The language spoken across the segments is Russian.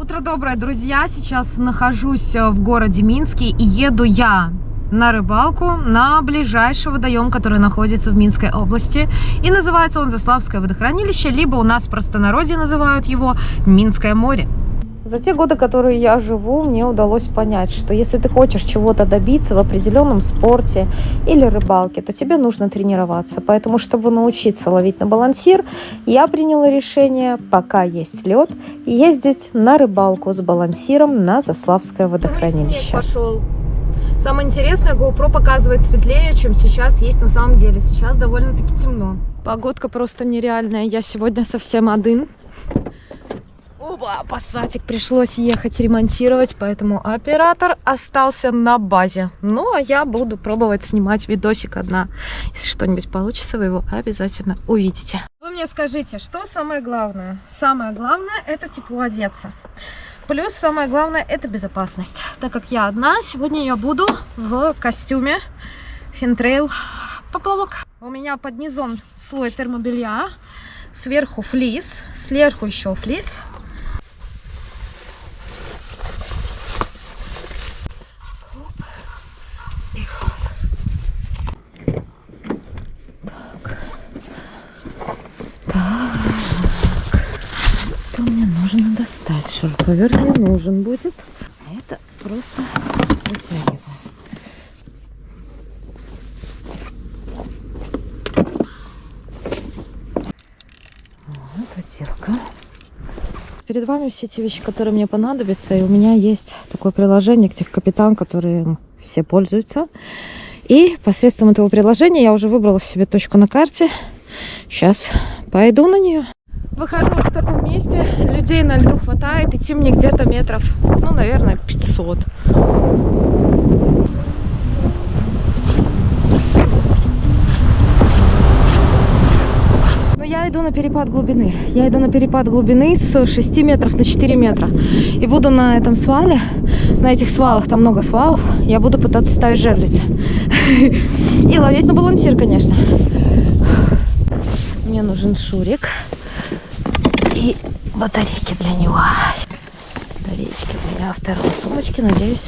Утро доброе, друзья! Сейчас нахожусь в городе Минске и еду я на рыбалку на ближайший водоем, который находится в Минской области. И называется он Заславское водохранилище, либо у нас в простонародье называют его Минское море. За те годы, которые я живу, мне удалось понять, что если ты хочешь чего-то добиться в определенном спорте или рыбалке, то тебе нужно тренироваться. Поэтому, чтобы научиться ловить на балансир, я приняла решение, пока есть лед, ездить на рыбалку с балансиром на Заславское водохранилище. Самое интересное, GoPro показывает светлее, чем сейчас есть на самом деле. Сейчас довольно-таки темно. Погодка просто нереальная. Я сегодня совсем один. Оба, пассатик пришлось ехать ремонтировать, поэтому оператор остался на базе. Ну, а я буду пробовать снимать видосик одна. Если что-нибудь получится, вы его обязательно увидите. Вы мне скажите, что самое главное? Самое главное – это тепло одеться. Плюс самое главное – это безопасность. Так как я одна, сегодня я буду в костюме Fintrail поплавок. У меня под низом слой термобелья, сверху флис, сверху еще флис. Это мне нужно достать. Шуруповерт мне нужен будет. А это просто вытягиваю. Вот утилка. Перед вами все те вещи, которые мне понадобятся. И у меня есть такое приложение Техкапитан, которым все пользуются. И посредством этого приложения я уже выбрала себе точку на карте. Сейчас пойду на нее. Выхожу в таком месте, людей на льду хватает, идти мне где-то метров, ну, наверное, 500. Но я иду на перепад глубины. Я иду на перепад глубины с 6 метров на 4 метра. И буду на этом свале, на этих свалах, там много свалов, я буду пытаться ставить жерлицы. И ловить на балансир, конечно. Мне нужен шурик. И батарейки для него. Батарейки у меня второй сумочки. Надеюсь,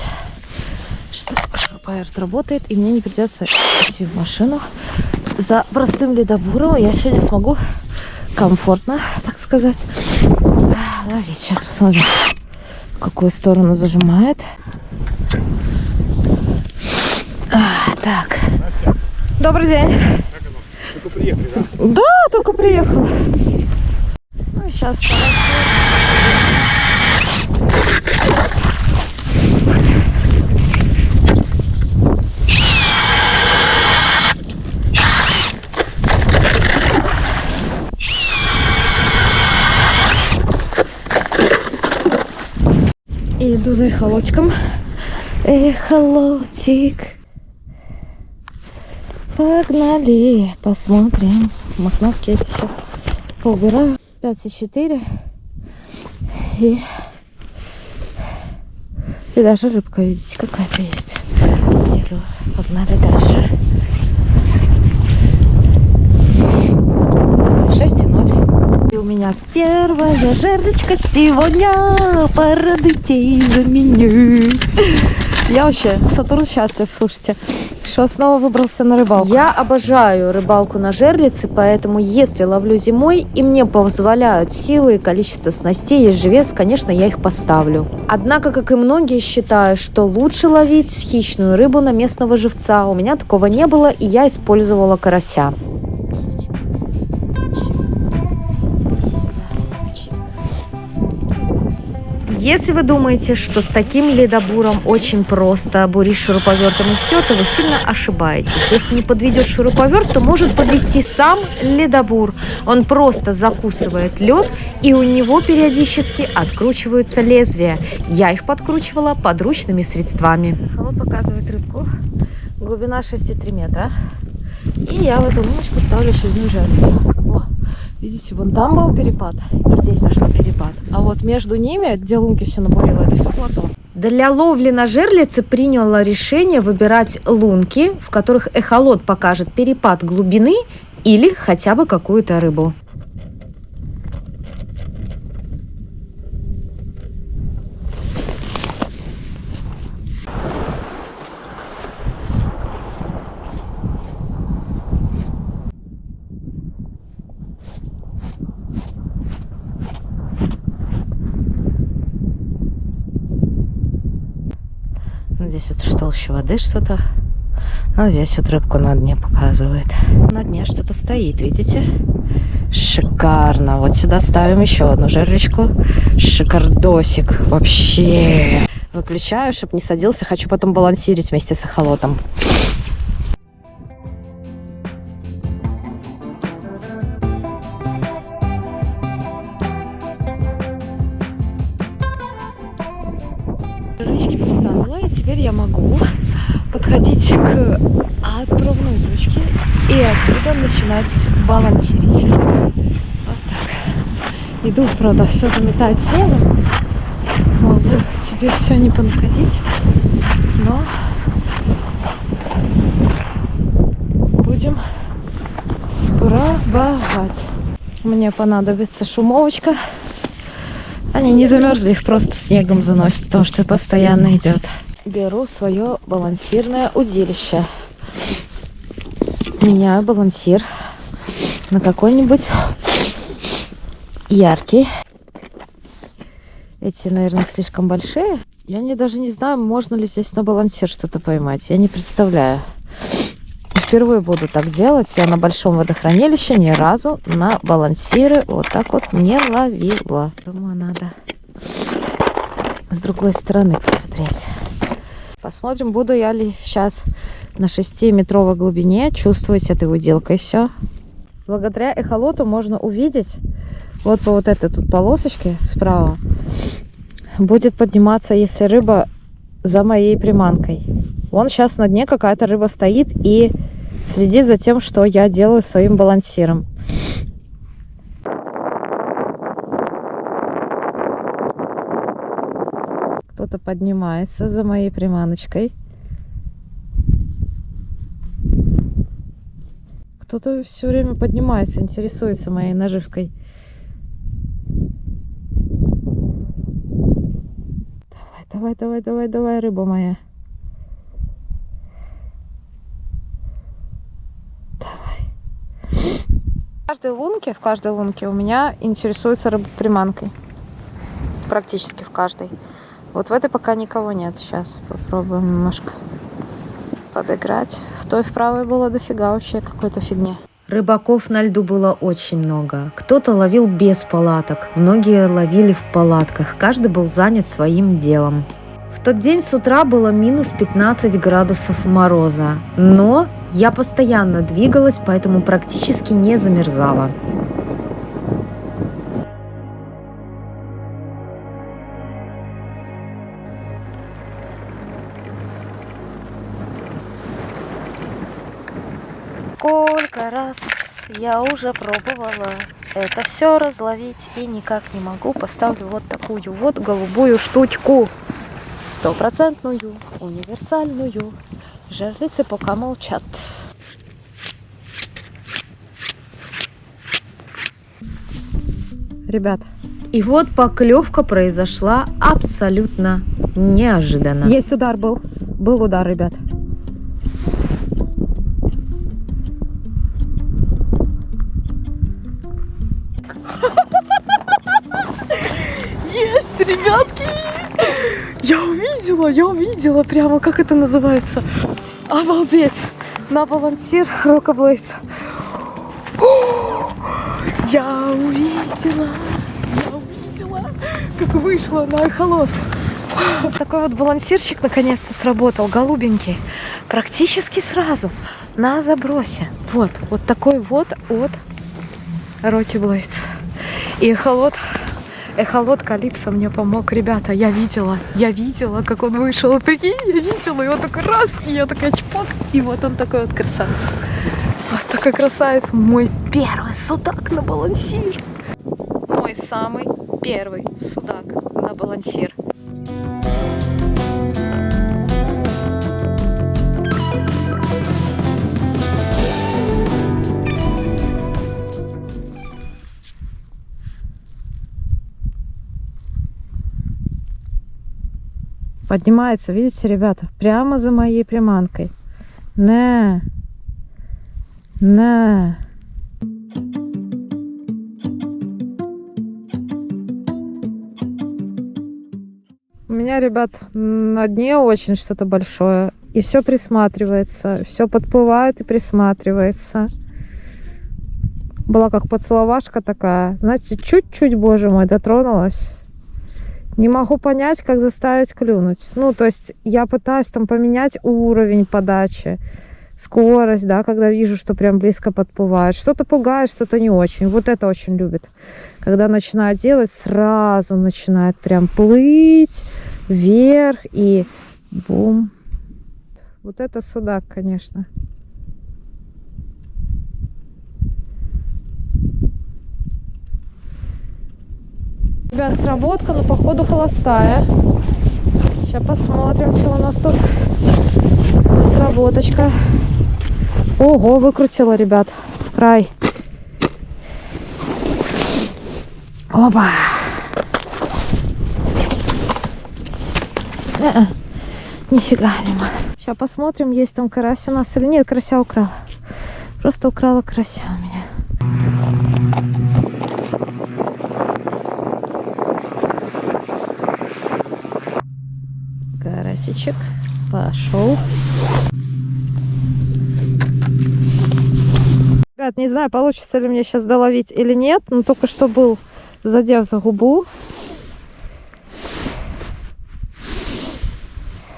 что шуруповерт работает, и мне не придется идти в машину за простым ледобуром. Я сегодня смогу комфортно, так сказать, ловить. Сейчас посмотрим, в какую сторону зажимает. Так. Добрый день. Только приехали, да? Да, только приехала. Ну, сейчас и иду за эхолотиком. Эхолотик. Погнали, посмотрим. Мохнатки я сейчас поубираю. 5,4 и даже рыбка, видите, какая-то есть внизу. Погнали дальше. 6,0. И у меня первая жерличка сегодня. Порадуйте за меня. Я вообще, Сатурн счастлив, слушайте, что снова выбрался на рыбалку. Я обожаю рыбалку на жерлице, поэтому если ловлю зимой и мне позволяют силы и количество снастей, есть живец, конечно, я их поставлю. Однако, как и многие, считаю, что лучше ловить хищную рыбу на местного живца. У меня такого не было, и я использовала карася. Если вы думаете, что с таким ледобуром очень просто бурить шуруповертом и все, то вы сильно ошибаетесь. Если не подведет шуруповерт, то может подвести сам ледобур. Он просто закусывает лед, и у него периодически откручиваются лезвия. Я их подкручивала подручными средствами. Вот показывает рыбку. Глубина 6,3 метра. И я в эту луночку ставлю очередную жерлицу. Видите, вон там был перепад, и здесь нашла перепад. А вот между ними, где лунки все набурило, это все плато. Для ловли на жерлице приняла решение выбирать лунки, в которых эхолот покажет перепад глубины или хотя бы какую-то рыбу. Здесь вот толще воды что-то. Ну, здесь вот рыбку на дне показывает. На дне что-то стоит, видите? Шикарно. Вот сюда ставим еще одну жерлечку. Шикардосик. Вообще. Выключаю, чтобы не садился. Хочу потом балансировать вместе с эхолотом. Жерлички поставила, и теперь я могу подходить к отправной точке и оттуда начинать балансировать. Вот так. Иду, правда, все заметает снегом. Могу теперь все не понаходить, но будем пробовать. Мне понадобится шумовочка. Они не замерзли, их просто снегом заносит, то, что постоянно идет. Беру свое балансирное удилище. Меняю балансир на какой-нибудь яркий. Эти, наверное, слишком большие. Я даже не знаю, можно ли здесь на балансир что-то поймать. Я не представляю. Впервые буду так делать. Я на большом водохранилище ни разу на балансиры вот так вот не ловила. Думаю, надо с другой стороны посмотреть. Посмотрим, буду я ли сейчас на 6-метровой глубине чувствовать этой уделкой все. Благодаря эхолоту можно увидеть вот по вот этой тут полосочке справа будет подниматься, если рыба за моей приманкой. Вон сейчас на дне какая-то рыба стоит и следит за тем, что я делаю своим балансиром. Кто-то поднимается за моей приманочкой. Кто-то все время поднимается, интересуется моей наживкой. Давай, рыба моя. В каждой лунке у меня интересуется рыбоприманкой. Практически в каждой. Вот в этой пока никого нет. Сейчас попробуем немножко подыграть. В той в правой было дофига вообще какой-то фигни. Рыбаков на льду было очень много. Кто-то ловил без палаток, многие ловили в палатках. Каждый был занят своим делом. В тот день с утра было минус 15 градусов мороза, но я постоянно двигалась, поэтому практически не замерзала. Сколько раз я уже пробовала это все разловить и никак не могу. Поставлю вот такую вот голубую штучку. 100%, универсальную. Жерлицы пока молчат. Ребят. И вот поклевка произошла абсолютно неожиданно. Есть удар был. Был удар, ребят. Есть, ребятки! Я увидела прямо, как это называется. Обалдеть! На балансир Рокоблейдс. Я увидела, как вышла на эхолот. Такой вот балансирчик наконец-то сработал, голубенький. Практически сразу, на забросе. Вот такой вот от Рокоблейдс. И эхолот Калипсо мне помог. Ребята, я видела, как он вышел. Прикинь, я видела, и он такой раз, и я такая чпок, и вот он такой вот красавец. Вот такой красавец, мой первый судак на балансир. Мой самый первый судак на балансир. Поднимается, видите, ребята, прямо за моей приманкой. На. У меня, ребят, на дне очень что-то большое. И все присматривается. Все подплывает и присматривается. Была как поцеловашка такая. Знаете, чуть-чуть, боже мой, дотронулась. Не могу понять, как заставить клюнуть. Ну, то есть я пытаюсь там поменять уровень подачи, скорость, да, когда вижу, что прям близко подплывает. Что-то пугает, что-то не очень. Вот это очень любит. Когда начинает делать, сразу начинает прям плыть вверх и бум. Вот это судак, конечно. Ребят, сработка, но походу холостая. Сейчас посмотрим, что у нас тут за сработочка. Ого, выкрутила, ребят, в край. Оба. Нифига, Рима. Сейчас посмотрим, есть там карась у нас или нет. Карася украла. Просто украла карася у меня. Карасичек пошел. Ребят, не знаю, получится ли мне сейчас доловить или нет, но только что был задев за губу.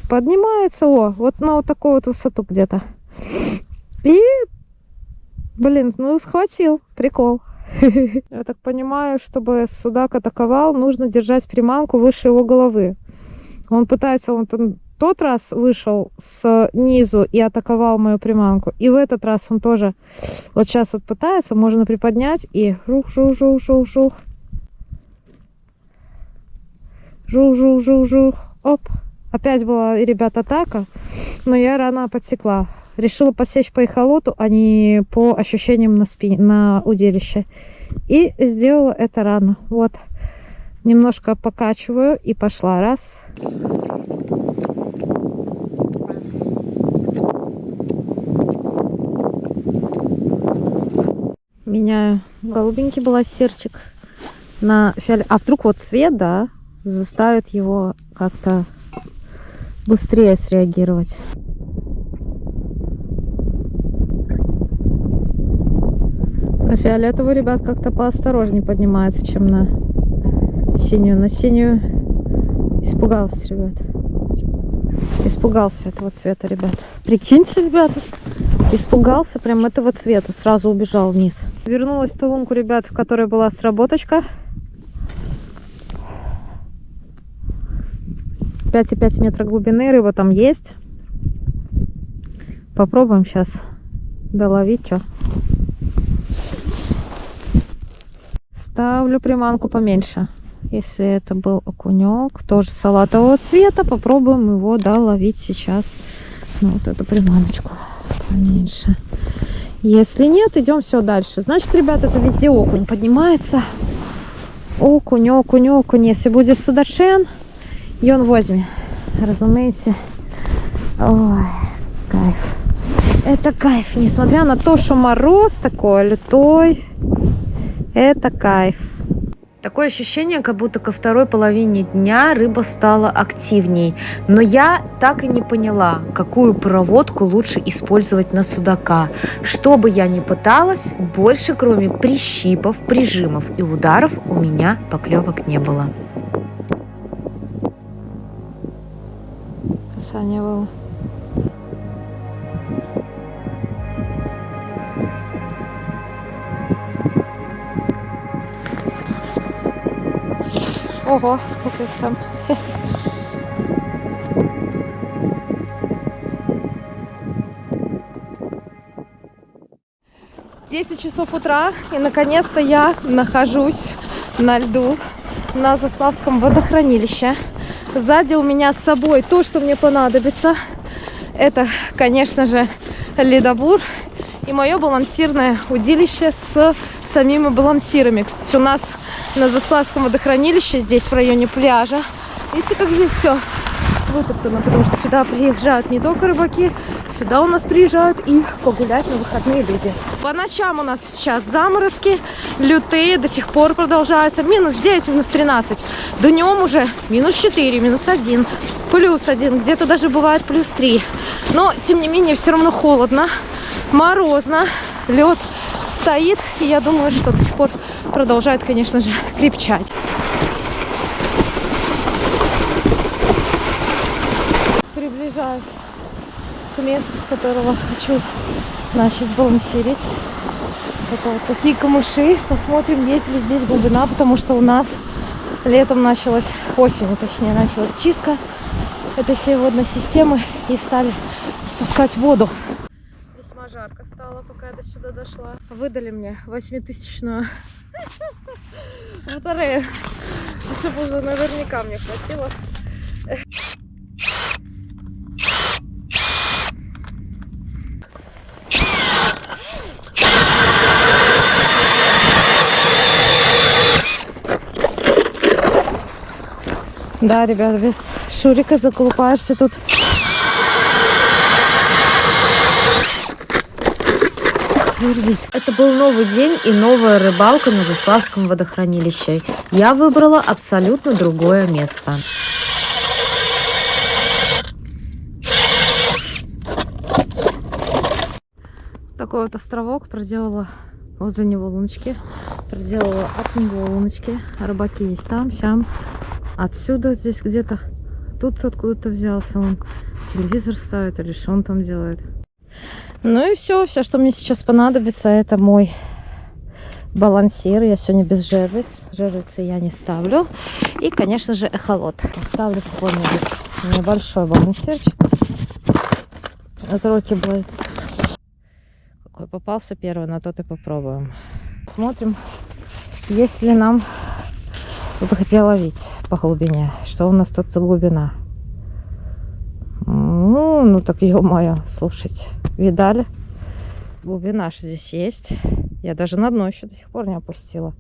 Поднимается, вот на вот такую вот высоту где-то. И, блин, ну схватил, прикол. Я так понимаю, чтобы судак атаковал, нужно держать приманку выше его головы. Он пытается, он тот раз вышел снизу и атаковал мою приманку. И в этот раз он тоже вот сейчас вот пытается, можно приподнять и жух-жух-жух-жух-жух. Жух-жух-жух-жух. Оп. Опять была, ребят, атака, но я рано подсекла. Решила посечь по эхолоту, а не по ощущениям на спине, на удилище. И сделала это рано. Вот. Немножко покачиваю и пошла. Раз. Меняю. Голубенький был серчик на фиолетовый. А вдруг вот цвет, да, заставит его как-то быстрее среагировать. На фиолетовый, ребят, как-то поосторожнее поднимается, чем на синюю. На синюю испугался, ребят. Испугался этого цвета, ребят. Прикиньте, ребята. Испугался прям этого цвета. Сразу убежал вниз. Вернулась в ту лунку, ребят, в которой была сработочка. 5,5 метра глубины, рыба там есть. Попробуем сейчас доловить, что. Ставлю приманку поменьше. Если это был окунек, тоже салатового цвета, попробуем его доловить сейчас. Ну, вот эту приманочку поменьше. Если нет, идем все дальше. Значит, ребят, это везде окунь поднимается. Окунь, окунь, окунь. Если будет судашен, и он возьме, разумеется. Ой, кайф. Это кайф, несмотря на то, что мороз такой лютой. Это кайф. Такое ощущение, как будто ко второй половине дня рыба стала активней. Но я так и не поняла, какую проводку лучше использовать на судака. Что бы я ни пыталась, больше кроме прищипов, прижимов и ударов у меня поклевок не было. Касание было. Ого, сколько их там. 10 часов утра, и наконец-то я нахожусь на льду на Заславском водохранилище. Сзади у меня с собой то, что мне понадобится. Это, конечно же, ледобур и мое балансирное удилище с самими балансирами. Кстати, у нас на Заславском водохранилище, здесь в районе пляжа, видите, как здесь все вытоптано, потому что сюда приезжают не только рыбаки, сюда у нас приезжают и погулять на выходные люди. По ночам у нас сейчас заморозки лютые, до сих пор продолжаются. Минус 9, минус 13. Днем уже минус 4, минус 1, плюс 1, где-то даже бывает плюс 3. Но, тем не менее, все равно холодно, морозно, лед стоит, и я думаю, что до сих пор продолжает, конечно же, крепчать. Приближаюсь к месту, с которого хочу начать балансирить. Это вот такие камыши. Посмотрим, есть ли здесь глубина, потому что у нас летом началась, осенью точнее, началась чистка этой всей водной системы и стали спускать воду. Весьма жарко стало, пока я до сюда дошла. Выдали мне 8000-ную батарею, чтобы уже наверняка мне хватило. Да, ребят, без шурика заколупаешься тут. Это был новый день и новая рыбалка на Заславском водохранилище. Я выбрала абсолютно другое место. Такой вот островок, проделала возле него луночки, проделала от него луночки. Рыбаки есть там, сям, отсюда, здесь где-то. Тут откуда-то взялся он. Телевизор ставит или что он там делает. Ну и все, что мне сейчас понадобится, это мой балансир. Я сегодня без жерлиц. Жерлицы я не ставлю. И, конечно же, эхолот. Ставлю какой-нибудь небольшой балансирчик от Rocky Blades. Какой попался первый, на тот и попробуем. Смотрим, есть ли нам тут где ловить по глубине. Что у нас тут за глубина? Ну так, ё-моё, слушайте. Видали? Глубина ж здесь есть. Я даже на дно еще до сих пор не опустила.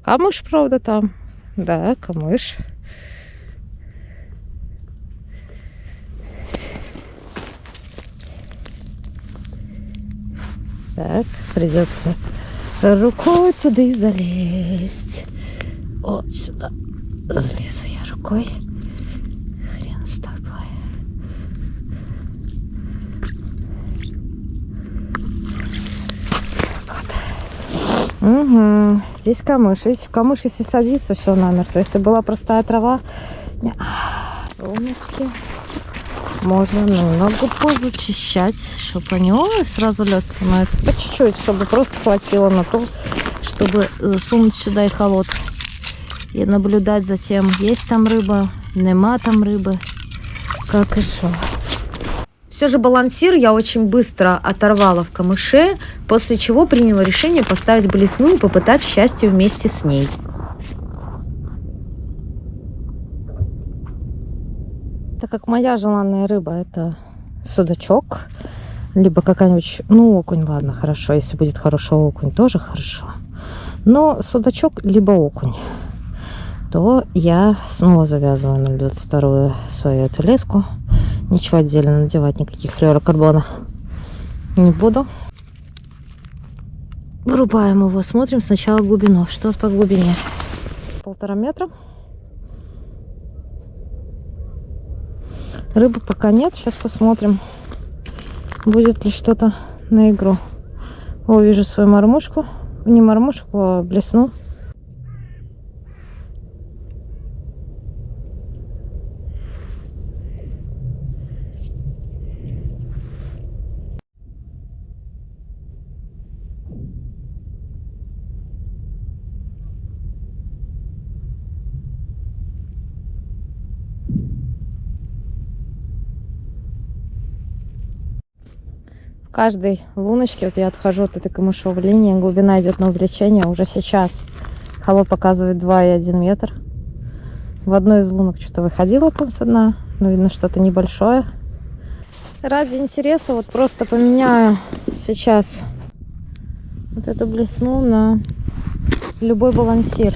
Камыш, правда, там. Да, камыш. Так, придется рукой туда залезть. Вот сюда залезу я рукой. Хрен с тобой. Угу. Здесь камыш. Видите, в камыш, если садится, все намертво. Если была простая трава, умнички, можно немного позачищать, чтобы они... Ой, сразу лед становится. По чуть-чуть, чтобы просто хватило на то, чтобы засунуть сюда эхолот и наблюдать за тем, есть там рыба, нема там рыбы, как и что. Все же балансир я очень быстро оторвала в камыше, после чего приняла решение поставить блесну и попытать счастье вместе с ней. Так как моя желанная рыба это судачок, либо какая-нибудь, ну, окунь, ладно, хорошо, если будет хороший окунь, тоже хорошо. Но судачок либо окунь, то я снова завязываю на 22-ю свою эту леску. Ничего отдельно надевать, никаких флюорокарбона не буду. Вырубаем его, смотрим сначала глубину. Что по глубине? 1,5 метра. Рыбы пока нет, сейчас посмотрим, будет ли что-то на игру. О, вижу свою мормушку. Не мормушку, а блесну. В каждой луночке, вот я отхожу от этой камышовой линии, глубина идет на увеличение. Уже сейчас холод показывает 2,1 метр. В одной из лунок что-то выходило там со дна, но видно что-то небольшое. Ради интереса вот просто поменяю сейчас вот эту блесну на любой балансир.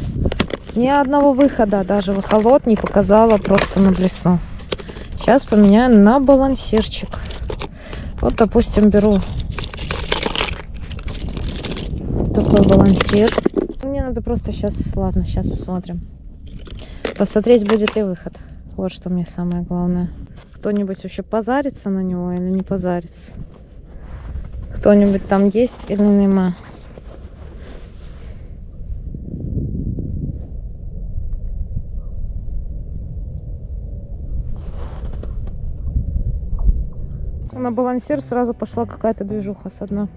Ни одного выхода, даже в эхолот не показала просто на блесну. Сейчас поменяю на балансирчик. Вот, допустим, беру такой балансир. Мне надо просто сейчас, ладно, сейчас посмотрим. Посмотреть, будет ли выход. Вот что мне самое главное. Кто-нибудь вообще позарится на него или не позарится? Кто-нибудь там есть или нема? На балансир сразу пошла какая-то движуха с дна.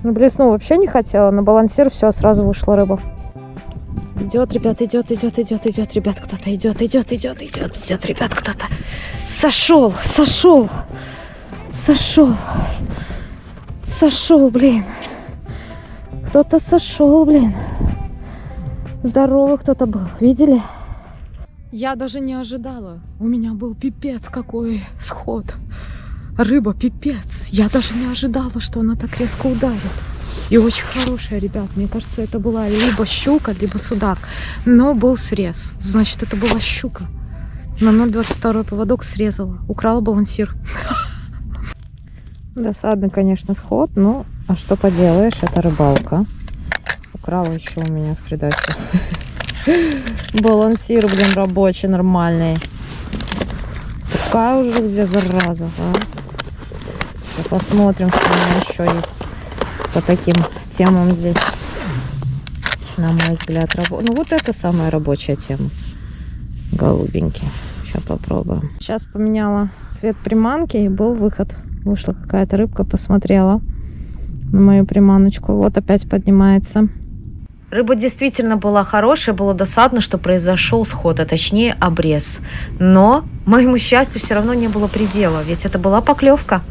На блесну вообще не хотела, на балансир все, сразу вышла рыба. Идет, ребят, идет, ребят, кто-то идет, ребят, кто-то. Сошел, блин. Кто-то сошел, блин. Здоровый кто-то был, видели? Я даже не ожидала. У меня был пипец какой сход. Рыба пипец. Я даже не ожидала, что она так резко ударит. И очень хорошая, ребят. Мне кажется, это была либо щука, либо судак. Но был срез. Значит, это была щука. На 0,22 поводок срезала. Украла балансир. Досадный, конечно, сход. Ну, а что поделаешь, это рыбалка. Украла еще у меня в придачу. Балансир, блин, рабочий, нормальный. Такая уже где зараза, а? Посмотрим, что у меня еще есть по таким темам здесь. На мой взгляд, ну вот это самая рабочая тема. Голубенький. Сейчас попробуем. Сейчас поменяла цвет приманки и был выход. Вышла какая-то рыбка, посмотрела на мою приманочку. Вот опять поднимается. Рыба действительно была хорошая, было досадно, что произошел сход, а точнее обрез. Но моему счастью все равно не было предела, ведь это была поклевка.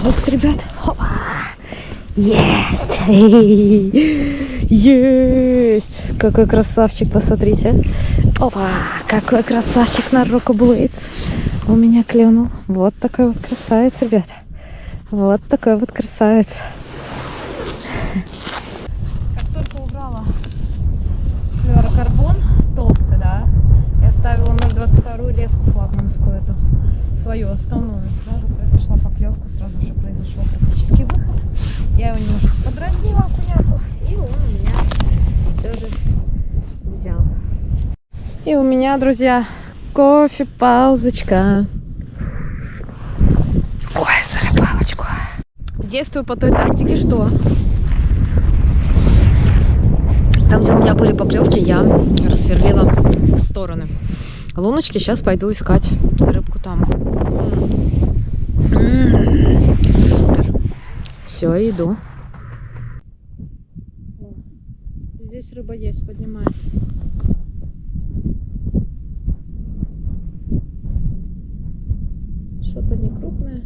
Есть, ребят. Опа. Есть. Есть. Какой красавчик, посмотрите. Опа. Какой красавчик на Roku Blades. У меня клюнул. Вот такой вот красавец, ребят. Вот такой вот красавец. Как только убрала флюорокарбон толстый, да, я ставила 0,22 леску флагманскую эту, свою основную. Сразу произошла поклевка, сразу же произошел практически выход. Я его немножко подразнила окуняку, и он у меня все же взял. И у меня, друзья, кофе-паузочка. Ой, за рыбалочку. Действую по той тактике, что там, где у меня были поклевки, я рассверлила в стороны луночки. Сейчас пойду искать рыбку там. Супер. Все, иду. Здесь рыба есть, поднимается. Что-то не крупное.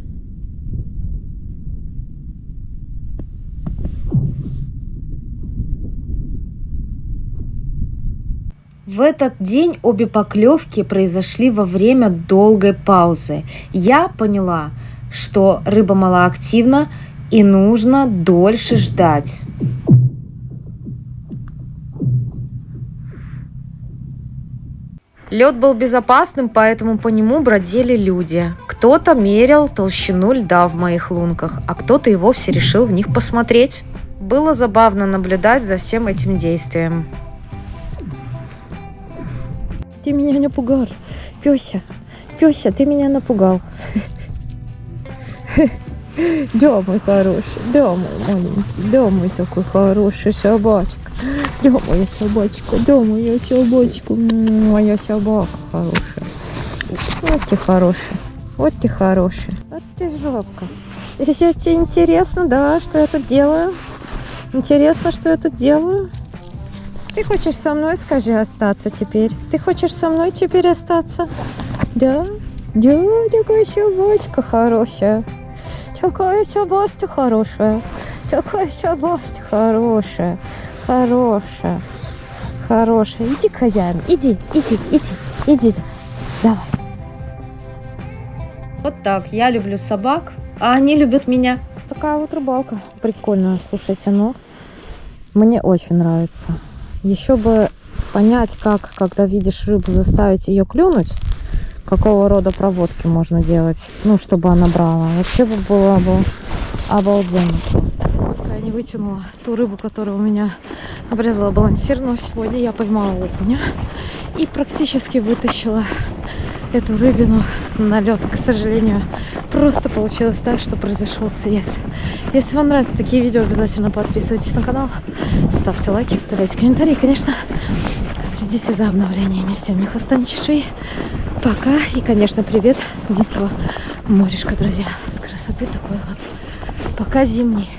В этот день обе поклевки произошли во время долгой паузы. Я поняла, что рыба малоактивна и нужно дольше ждать. Лед был безопасным, поэтому по нему бродили люди. Кто-то мерил толщину льда в моих лунках, а кто-то и вовсе решил в них посмотреть. Было забавно наблюдать за всем этим действием. Ты меня напугал, Пёся. Пёся, ты меня напугал. Да, мой хороший, да, мой маленький, да, мой такой хороший собачка. Да, моя собачка, да, моя собачка, моя собака хорошая. Вот ты хороший, вот ты хороший. Вот ты жопка. Если тебе интересно, да, что я тут делаю? Интересно, что я тут делаю? Ты хочешь со мной, скажи, остаться теперь? Ты хочешь со мной теперь остаться? Да? Да, такая собачка хорошая. Такая область хорошая. Такая область хорошая. Хорошая. Хорошая. Иди, Каян. Иди. Давай. Вот так, я люблю собак, а они любят меня. Такая вот рыбалка прикольная, слушайте, ну, мне очень нравится. Еще бы понять, как, когда видишь рыбу, заставить ее клюнуть, какого рода проводки можно делать, ну, чтобы она брала. Вообще бы было бы обалденно просто. Я не вытянула ту рыбу, которая у меня обрезала балансир, но сегодня я поймала окуня и практически вытащила эту рыбину на лед. К сожалению, просто получилось так, что произошел срез. Если вам нравятся такие видео, обязательно подписывайтесь на канал, ставьте лайки, оставляйте комментарии. Конечно, следите за обновлениями. Всем не хвоста, не чешуи. Пока. И, конечно, привет с Минского моришка, друзья. С красоты такой вот. Пока зимний.